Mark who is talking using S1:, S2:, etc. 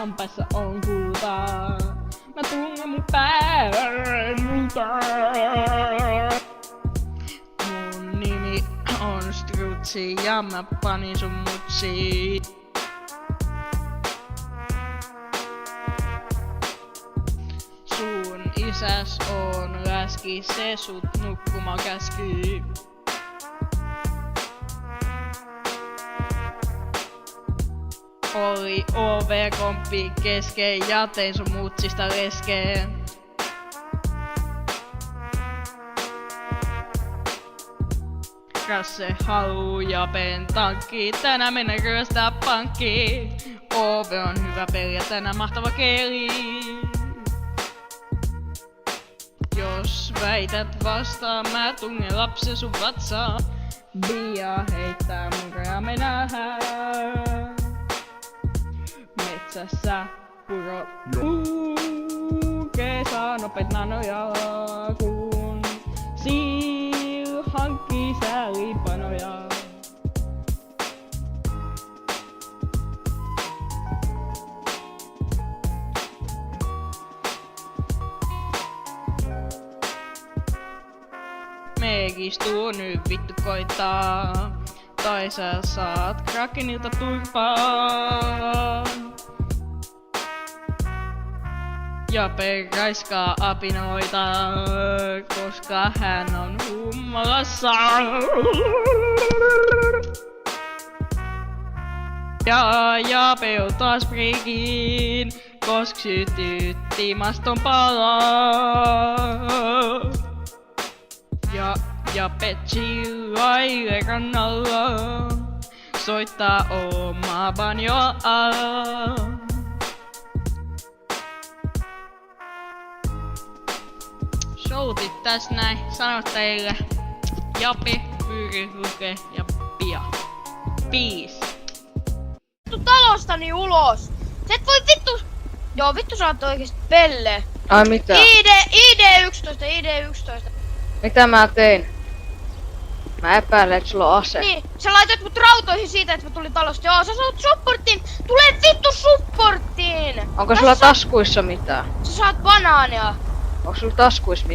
S1: hampaissa on kultaa. Mä tunnen mun päältä. Mun nimi on Strutsi ja mä panin sun mutsiin. Sun isäs on läski, se sut nukkuma käskyy. Oli OV-komppi kesken ja tein sun mutsista leskeen. Kas se haluu ja pentankki, tänään mennä ryöstää pankkiin. OV on hyvä peli ja tänään mahtava keli. Jos väität vastaan, mä tungen lapsen sun vatsaan. Bia heittää munka ja me nähdään. Metsässä puro kesä nopet nanoja, kun Sil hankkii säälipanoja. Meikistuu nyt vittu koittaa, tai sä saat Krakenilta turpaa. Ja perraiskaa apinoita, koska hän on humalassa. Ja peltaa spriikin, koska sytytti maston palaa. Ja Petsi laille rannalla soittaa omaa banjoa. Showtit täs näin, sano teille Japi, Pyry, Luke ja Pia. Peace.
S2: Vittu talostani ulos! Sä et voi vittu... Joo, vittu sä oot oikeesti pelle.
S3: Ai mitä?
S2: ID11.
S3: Mitä mä tein? Mä epäilen, että sulla on ase.
S2: Niin, sä laitoit mut rautoihin siitä, että mä tulin talosta. Joo, sä saat supporttiin! Tule vittu supporttiin!
S3: Onko sulla taskuissa mitään?
S2: Sä saat banaania.
S3: Onko sulla taskuissa mitään?